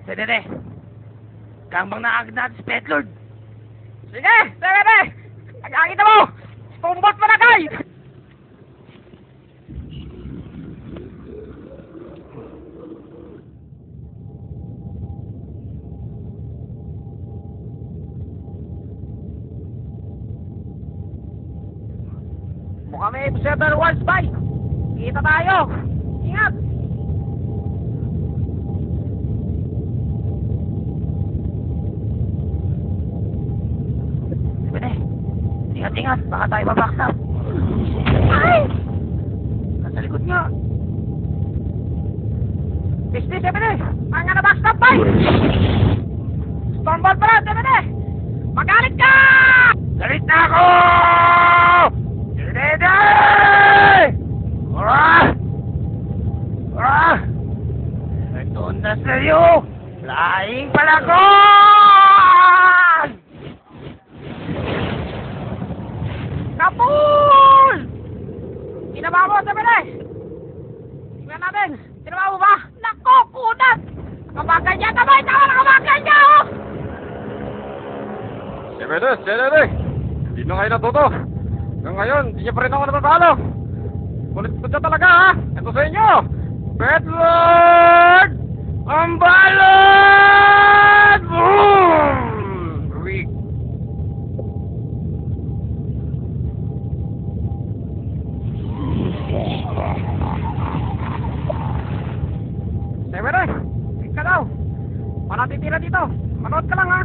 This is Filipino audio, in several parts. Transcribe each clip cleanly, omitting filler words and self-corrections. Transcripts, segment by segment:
Dede, gambang naagad natin si Pet Lord. Sige, Dede! Nagkakita mo! Tumbot mo na, Kay! Mukhang may observer walls, bay! Kita tayo! Ingat! Dede, ingat, baka tayo babaksak. Ay! Nasa likod nga. Pisti, Dede! Ang nga na-backstab, bay! Stormball pa lang, Dede! Magalit ka! Galit na ako! Dede! Ito na sa'yo! Laing palagon! Kapul! Tinaba mo, Dede! Tingnan natin! Tinaba mo ba? Naku, kunat! Kabagay niya, kamay! Tawa na kabagay niya, oh! Dede! Hindi na kayo natuto. Hanggang ngayon, hindi niya pa rin ako natatalo. Kulit ko siya talaga, ha? Ito sa inyo! Pet Lord! Ang balot! Boom! Weak. Dede! Ika daw! Wala titira dito! Manood ka lang, ha?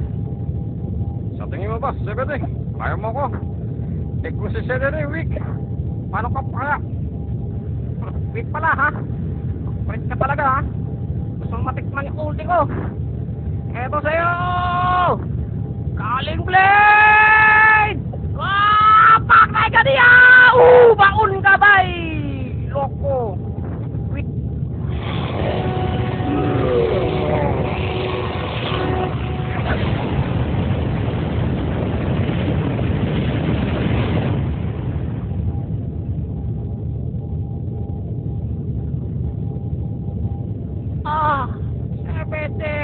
Sa tingin mo ba, Dede? Kaya mo ko. Eh kung si Dede, weak. Paano ka kaya? Wait pala, ha? Print ka talaga, ha? Gusto mong matikman yung ulti ko. Eto sa'yo! Kaling Blade! Pakay ka niya! Baon ka, bay! Loko! Wait. Sebete.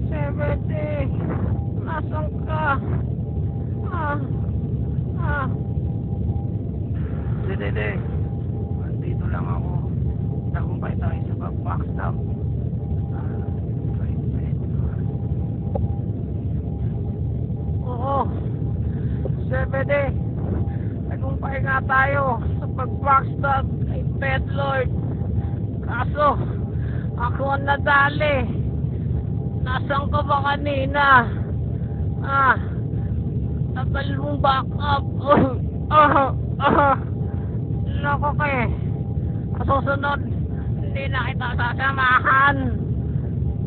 Sebete. Nasaan ka? Dede, andito lang ako. Tagumpay tayo sa pag-backstab. Oo. Sebete. Tagumpay nga tayo sa pag-backstab kay Pet Lord. Kaso, ako ang nadali. Nasaan ka ba kanina? Tagal mong back up. Loko ka eh. Sa susunod, hindi na kita sasamahan.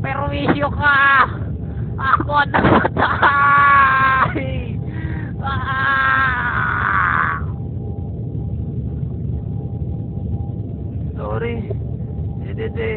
Pero wisyo ka. Ako ang namatay. Sorry. Dede.